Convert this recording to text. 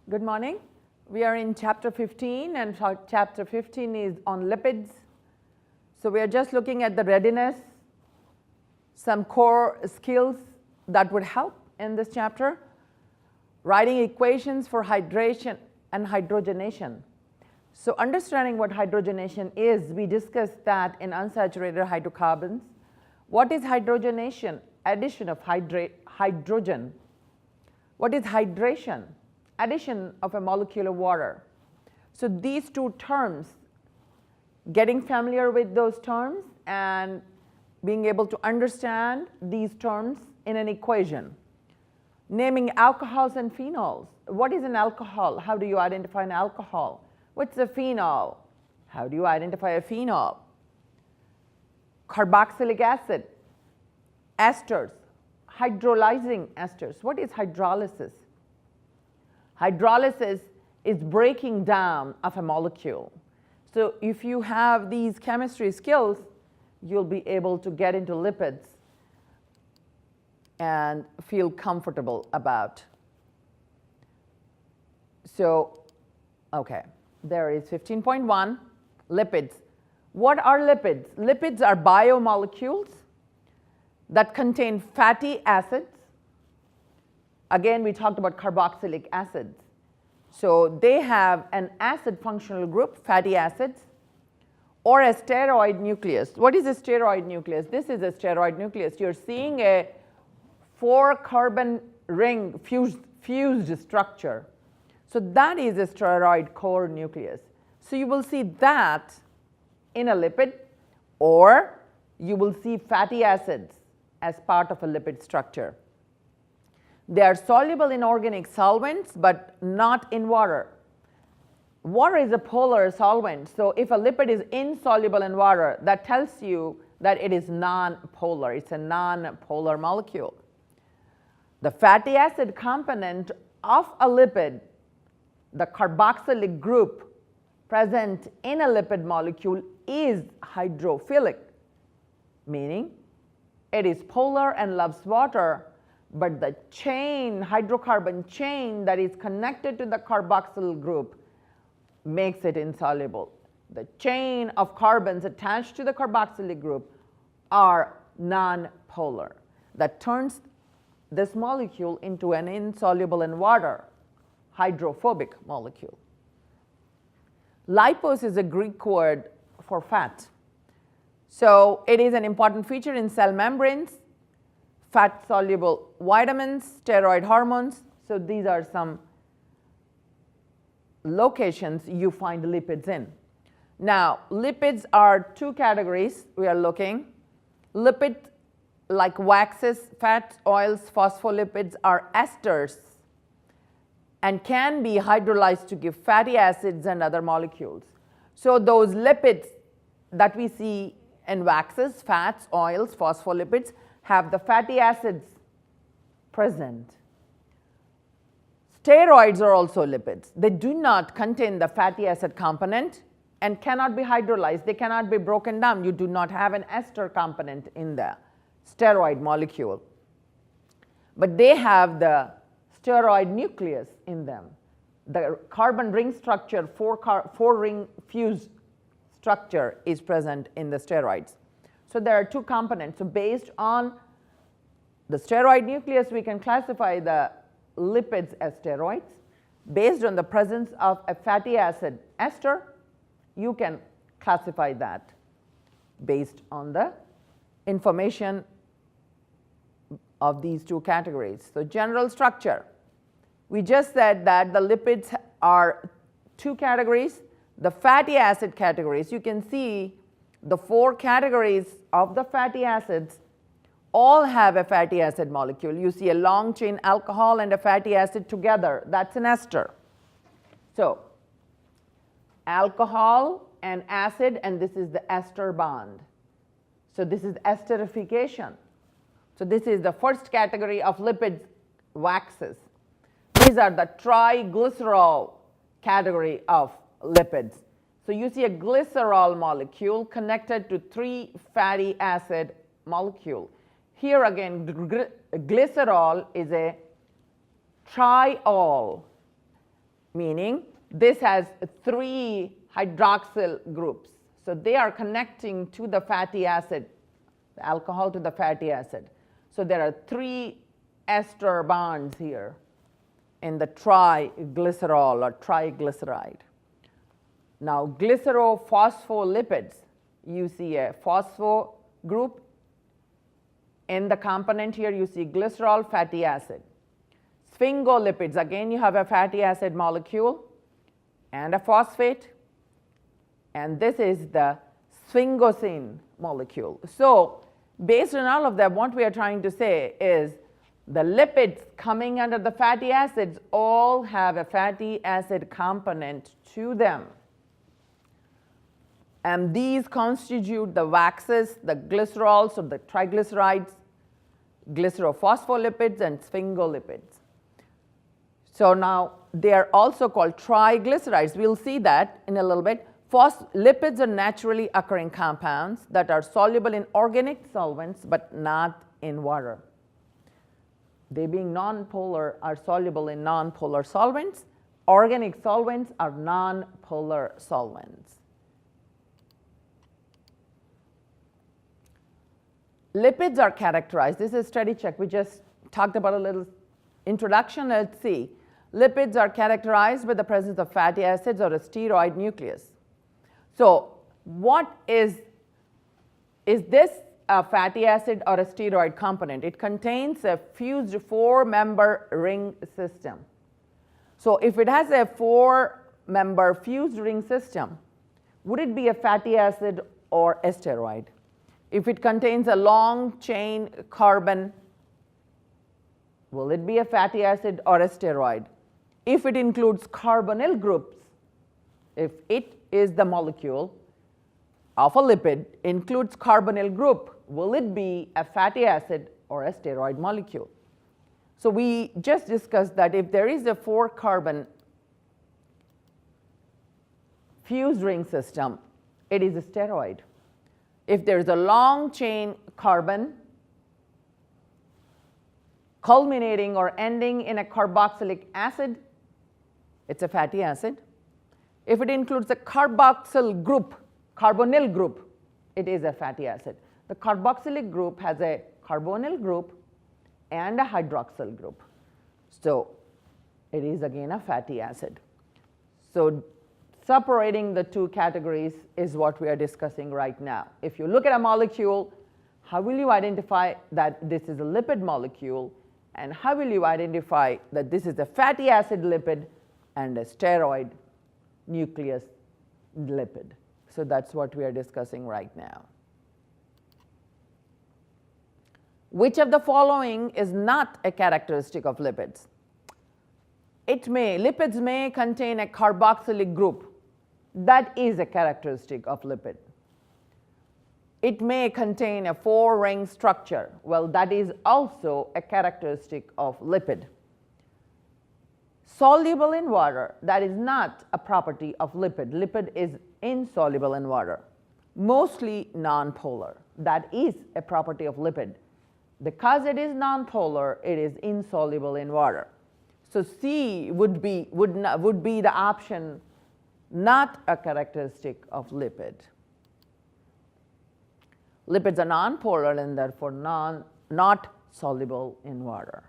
Good morning. We are in chapter 15, and chapter 15 is on lipids. So we are just looking at the readiness, some core skills that would help in this chapter. Writing equations for hydration and hydrogenation. So understanding what hydrogenation is, we discussed that in unsaturated hydrocarbons. What is hydrogenation? Addition of hydrogen. What is hydration? Addition of a molecule of water. So these two terms, getting familiar with those terms and being able to understand these terms in an equation. Naming alcohols and phenols. What is an alcohol? How do you identify an alcohol? What's a phenol? How do you identify a phenol? Carboxylic acid, esters, hydrolyzing esters. What is hydrolysis? Hydrolysis is breaking down of a molecule. So if you have these chemistry skills, you'll be able to get into lipids and feel comfortable about. So, okay, there is 15.1, lipids. What are lipids? Lipids are biomolecules that contain fatty acids. Again, we talked about carboxylic acids. So they have an acid functional group, fatty acids, or a steroid nucleus. What is a steroid nucleus? This is a steroid nucleus. You're seeing a 4-carbon ring fused structure. So that is a steroid core nucleus. So you will see that in a lipid, or you will see fatty acids as part of a lipid structure. They are soluble in organic solvents, but not in water. Water is a polar solvent, so if a lipid is insoluble in water, that tells you that it is non-polar. It's a non-polar molecule. The fatty acid component of a lipid, the carboxylic group present in a lipid molecule, is hydrophilic, meaning it is polar and loves water, but the chain, hydrocarbon chain that is connected to the carboxyl group makes it insoluble. The chain of carbons attached to the carboxylic group are non-polar. That turns this molecule into an insoluble in water, hydrophobic molecule. Lipose is a Greek word for fat. So it is an important feature in cell membranes, fat-soluble vitamins, steroid hormones. So these are some locations you find lipids in. Now, lipids are two categories we are looking. Lipids like waxes, fats, oils, phospholipids are esters and can be hydrolyzed to give fatty acids and other molecules. So those lipids that we see in waxes, fats, oils, phospholipids have the fatty acids present. Steroids are also lipids. They do not contain the fatty acid component and cannot be hydrolyzed. They cannot be broken down. You do not have an ester component in the steroid molecule. But they have the steroid nucleus in them. The carbon ring structure, 4-ring fused structure is present in the steroids. So there are two components. So based on the steroid nucleus, we can classify the lipids as steroids. Based on the presence of a fatty acid ester, you can classify that based on the information of these two categories. So general structure. We just said that the lipids are two categories. The fatty acid categories, you can see the 4 categories of the fatty acids all have a fatty acid molecule. You see a long chain alcohol and a fatty acid together. That's an ester. So alcohol and acid, and this is the ester bond. So this is esterification. So this is the first category of lipids, waxes. These are the triglycerol category of lipids. So you see a glycerol molecule connected to 3 fatty acid molecule. Here again, glycerol is a triol. meaning this has 3 hydroxyl groups. So they are connecting to the fatty acid, the alcohol to the fatty acid. So there are 3 ester bonds here in the triglycerol or triglyceride. Now, glycerophospholipids, you see a phospho group. In the component here, you see glycerol fatty acid. Sphingolipids, again, you have a fatty acid molecule and a phosphate. And this is the sphingosine molecule. So based on all of that, what we are trying to say is the lipids coming under the fatty acids all have a fatty acid component to them. And these constitute the waxes, the glycerols, or the triglycerides, glycerophospholipids, and sphingolipids. So now they are also called triglycerides. We'll see that in a little bit. Lipids are naturally occurring compounds that are soluble in organic solvents but not in water. They, being nonpolar, are soluble in nonpolar solvents. Organic solvents are nonpolar solvents. Lipids are characterized. This is study check. We just talked about a little introduction. Let's see. Lipids are characterized by the presence of fatty acids or a steroid nucleus. So what is this a fatty acid or a steroid component? It contains a fused 4-member ring system. So if it has a 4-member fused ring system, would it be a fatty acid or a steroid? If it contains a long chain carbon, will it be a fatty acid or a steroid? If it includes carbonyl groups, if it is the molecule of a lipid includes carbonyl group, will it be a fatty acid or a steroid molecule? So we just discussed that if there is a 4-carbon fused ring system, it is a steroid. If there is a long chain carbon culminating or ending in a carboxylic acid, it's a fatty acid. If it includes a carboxyl group, carbonyl group, it is a fatty acid. The carboxylic group has a carbonyl group and a hydroxyl group. So it is again a fatty acid. So separating the 2 categories is what we are discussing right now. If you look at a molecule, how will you identify that this is a lipid molecule, and how will you identify that this is a fatty acid lipid and a steroid nucleus lipid? So that's what we are discussing right now. Which of the following is not a characteristic of lipids? Lipids may contain a carboxylic group. That is a characteristic of lipid. It may contain a 4-ring structure. Well, that is also a characteristic of lipid. Soluble in water, that is not a property of lipid. Lipid is insoluble in water. Mostly nonpolar, that is a property of lipid. Because it is nonpolar, it is insoluble in water. So C would be the option, not a characteristic of lipid. Lipids are nonpolar and therefore not soluble in water.